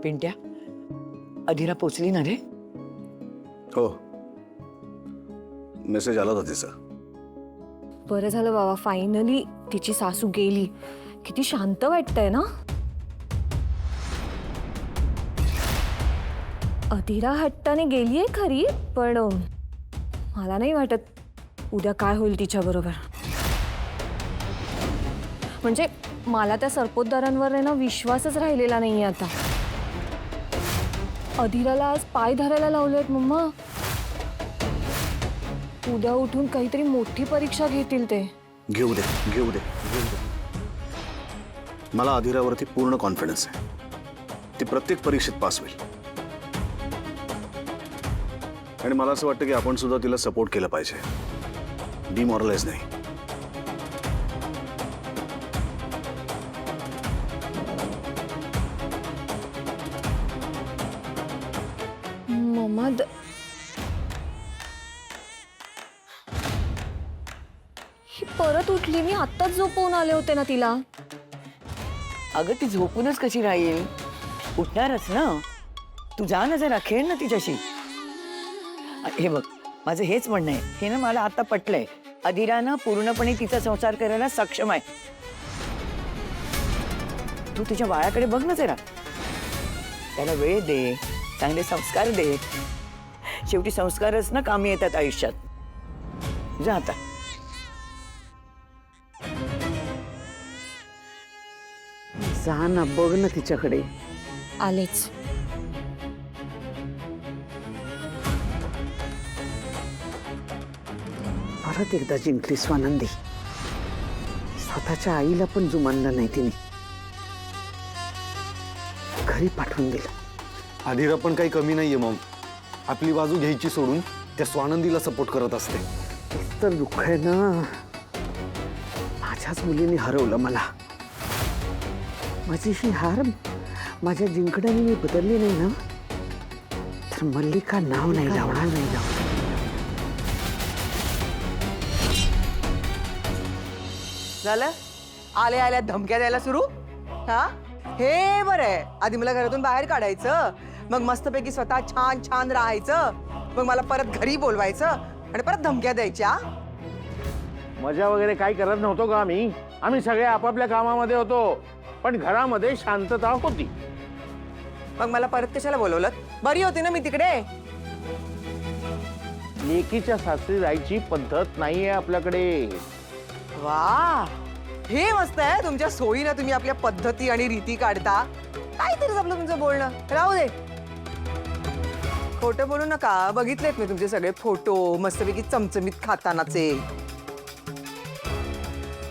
पिंट्या, अधीरा पोचली ना रे? हो, मेसेज आला होता तिचा. बरं झालं बाबा, फायनली तिची सासू गेली. किती शांत वाटतंय ना. अधीरा हट्टाने गेलीये खरी, पण मला नाही वाटत उद्या काय होईल तिच्या बरोबर. म्हणजे मला त्या सरपोतदारांवर आहे ना विश्वासच राहिलेला नाहीये आता. अधीराला आज पाय धरायला लावलेत मम्मा. उद्या उठून काहीतरी मोठी परीक्षा घेतील ते. घेऊ दे, घेऊ दे, घेऊ दे. मला अधीरावरती पूर्ण कॉन्फिडन्स आहे. ती प्रत्येक परीक्षेत पास होईल. आणि मला असं वाटतं की आपण सुद्धा तिला सपोर्ट केला पाहिजे, डिमॉरलाइज नाही. मम्मा ही परत उठली. मी आत्ताच झोपवून आले होते ना तिला. अगं ती झोपूनच कशी राहील? उठणारच ना. तू जा ना, जरा खेळ ना तिच्याशी. हे बघ, माझं हेच म्हणणं आहे, हे ना मला आता पटलंय. अधीरानं पूर्णपणे तिचा संसार करायला सक्षम आहे. तू तिच्या बाळाकडे बघ ना जरा. त्याला वेळ दे, चांगले संस्कार दे. शेवटी संस्कारच ना कामी येतात आयुष्यात. जा आता. जा ना, बघ ना तिच्याकडे. आलेच. परत एकदा जिंकली स्वानंदी. स्वतःच्या आईला पण जुमानलं नाही तिने. घरी पाठवून दिलं. अधीरा पण काही कमी नाहीये मॉम. आपली बाजू घ्यायची सोडून त्या स्वानंदीला सपोर्ट करत असते. तेच तर दुःख आहे ना. माझ्याच मुलीने हरवलं मला. माझी ही हार माझ्या जिंकण्याने मी बदलली नाही ना, तर मल्लिका नाव नाही लावणार. नाही लावणार. झालं? आले आल्या धमक्या द्यायला सुरू. हा, हे बरं आहे. आधी मला घरातून बाहेर काढायचं, मग मस्तपैकी स्वतः छान छान राहायचं, मग मला परत घरी बोलवायचं आणि परत धमक्या द्यायच्या. मजा वगैरे काही करत नव्हतो का आम्ही? आम्ही सगळे आपापल्या कामामध्ये होतो, पण घरामध्ये शांतता होती. मग मला परत कशाला बोलवलं? बरी होती ना मी तिकडे. लेकीच्या सासरी जायची पद्धत नाहीये आपल्याकडे. वा, हे मस्त आहे. तुमच्या सोयीनं तुम्ही आपल्या पद्धती आणि रीती काढता. काहीतरी आपलं तुमचं बोलणं. राहू दे, खोटं बोलू नका. बघितलेत मी तुमचे सगळे फोटो, मस्तपैकी चमचमीत खातानाचे.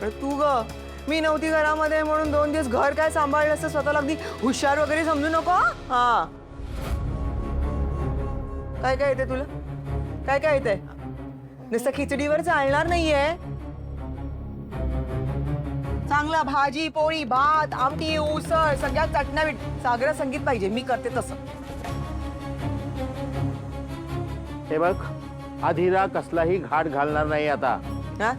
पण तू ग, मी नव्हती घरामध्ये म्हणून 2 दिवस घर काय सांभाळलं असं स्वतःला अगदी हुशार वगैरे समजू नको. हा, काय काय येते तुला? काय काय येते? नुसतं खिचडीवर चालणार नाहीये. चांगला भाजी पोळी भात आमटी उसळ सगळ्यात चटणावीट सागरा संगीत पाहिजे. मी करते तसं. हे बघ, अधीरा कसलाही घाट घालणार नाही आता. हा,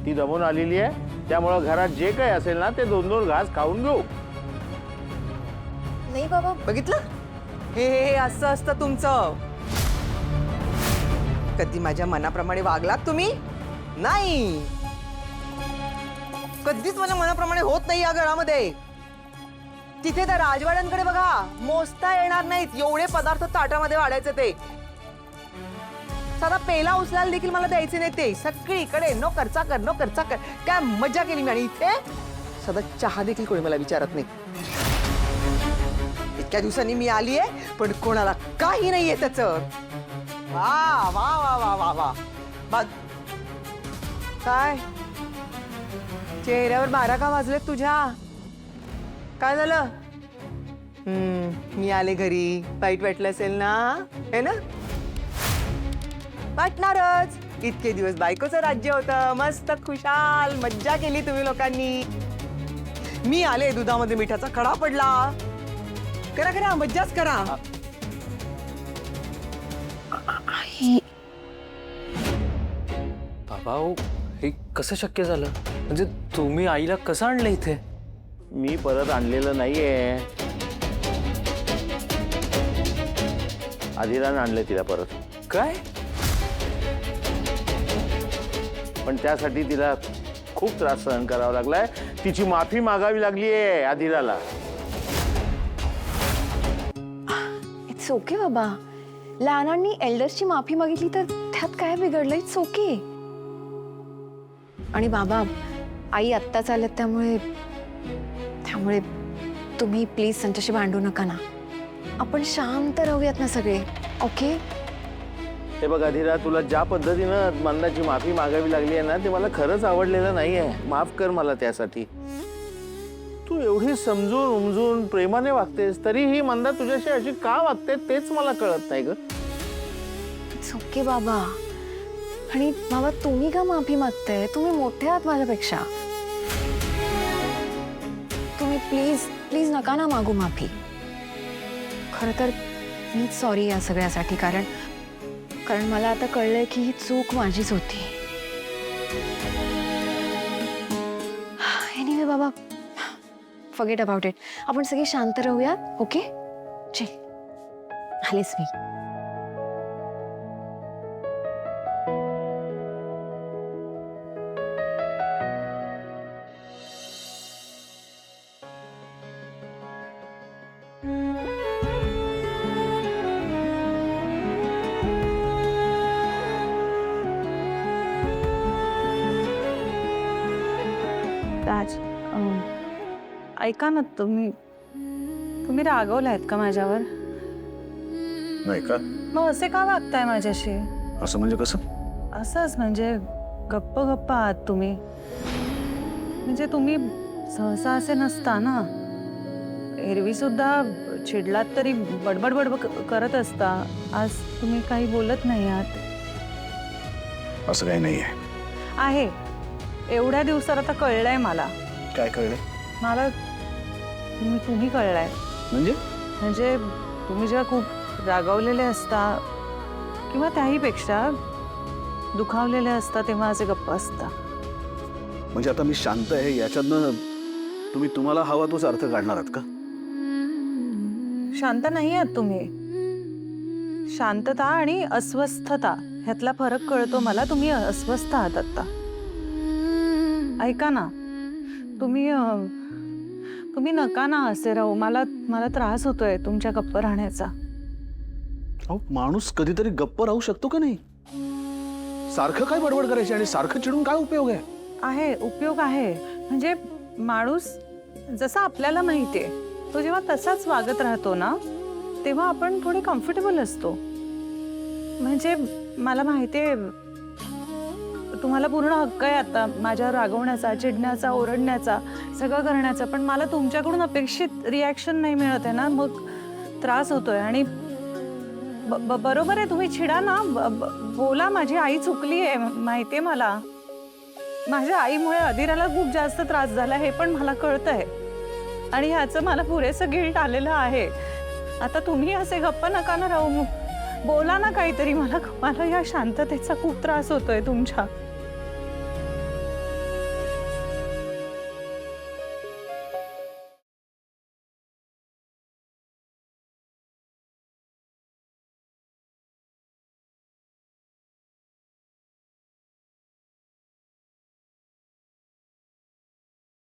ती दमून आलेली आहे, त्यामुळे घरात जे काही असेल ना ते 2-2 घास खाऊन घेऊ. नाही बाबा. बघितलं? हे असं असतं तुमचं. कधी माझ्या मनाप्रमाणे वागलात तुम्ही? नाही, कधीच माझ्या मनाप्रमाणे होत नाही या घरामध्ये. तिथे त्या राजवाड्यांकडे बघा, मोजता येणार नाहीत एवढे पदार्थ ताटामध्ये वाढायचे ते. साधा पेला उचलायला देखील मला द्यायचे नाही ते. सगळीकडे नो खर्चा कर, नो खर्चा कर. काय मजा केली मी. आणि इथे साधा चहा देखील कोणी मला विचारत नाही. इतक्या दिवसांनी मी आली आहे, पण कोणाला काही नाहीये त्याच. वा वा वा वा वा वा. बघ काय चेहऱ्यावर 12 का वाजलेत तुझ्या? काय झालं? मी आले घरी, वाईट वाटलं असेल ना? है ना? वाटणारच. इतके दिवस बायकोचं राज्य होतं, मस्त खुशाल मज्जा केली तुम्ही लोकांनी. मी आले, दुधामध्ये मिठाचा खडा पडला. करा करा, मज्जाच करा. बाबा, हे कसं शक्य झालं? म्हणजे तुम्ही आईला कसं आणलं इथे? मी परत आणलेलं नाहीये, अधिरानं आणलं तिला परत. काय? पण त्यासाठी तिला खूप त्रास सहन करावा लागलाय. तिची माफी मागावी लागलीये अधिराला. इट्स ओके बाबा, लहानांनी एल्डर्सची माफी मागितली तर त्यात काय बिघडलं? It's okay. आणि बाबा, आई आत्ताच आल्यात त्यामुळे तुम्ही प्लीज त्यांच्याशी भांडू नका ना. आपण शांत राहूयात ना सगळे, ओके? हे बघ अधिरा, तुला ज्या पद्धतीनं मंदाची माफी मागावी लागली आहे ना, ते मला खरंच आवडलेलं नाहीये. माफ कर मला त्यासाठी. तू एवढी समजून उमजून प्रेमाने वागतेस, तरीही मंदा तुझ्याशी अशी का वागते तेच मला कळत नाही ग. इट्स ओके बाबा. आणि बाबा, तुम्ही का माफी मागताय? तुम्ही मोठे आहात माझ्यापेक्षा. तुम्ही प्लीज प्लीज नका ना मागू माफी. खरं तर मीच सॉरी या सगळ्यासाठी, कारण मला आता कळलंय की ही चूक माझीच होती. एनिवे बाबा, फॉरगेट अबाउट इट. आपण सगळे शांत राहूयात, ओके? चल, आलेच मी. राज, ऐका ना, तुम्ही रागवलायत का माझ्यावर? नाही का? मग असे का वागताय माझ्याशी? असं म्हणजे कसं? असंच म्हणजे गप्प गप्प आहात तुम्ही. म्हणजे तुम्ही सहसा असे नसता ना. एरवी सुद्धा चिडलात तरी बडबड बडबड करत असता. आज तुम्ही काही बोलत नाही आहात. असं काही नाही आहे. एवढ्या दिवसात आता कळलंय मला. काय कळलं? मला तुम्ही कळलाय. म्हणजे तुम्ही जेव्हा खूप रागावलेले असता किंवा त्याहीपेक्षा दुखावलेले असता तेव्हा असे गप्प असता. म्हणजे आता मी शांत आहे याच्यातनं तुम्हाला हवा तोच अर्थ काढणार आहात का? शांत नाही आहात तुम्ही. शांतता आणि अस्वस्थता ह्यातला फरक कळतो मला. तुम्ही अस्वस्थ आहात आता. ऐका ना, तुम्ही नका ना असे राहू. मला त्रास होतोय तुमच्या गप्प राहण्याचा. अहो, माणूस कधीतरी गप्प राहू शकतो का नाही? सारखं काय बडबड करायची आणि सारखं चिडून काय उपयोग आहे? उपयोग आहे. म्हणजे माणूस जसा आपल्याला माहितीये, तो जेव्हा तसाच वागत राहतो ना, तेव्हा आपण थोडे कम्फर्टेबल असतो. म्हणजे मला माहितीये तुम्हाला पूर्ण हक्क आहे आता माझ्यावर रागवण्याचा, चिडण्याचा, ओरडण्याचा, सगळं करण्याचा. पण मला तुमच्याकडून अपेक्षित रिॲक्शन नाही मिळत आहे ना, मग त्रास होतोय. आणि बरोबर आहे, तुम्ही चिडा ना, बोला. माझी आई चुकली आहे माहितीये मला. माझ्या आईमुळे अधिराला खूप जास्त त्रास झाला हे पण मला कळतंय. आणि ह्याचं मला पुरेसं गिल्ट आलेलं आहे. आता तुम्ही असे गप्प नका ना राहू. बोला ना काहीतरी. मला या शांततेचा खूप त्रास होतोय तुमच्या.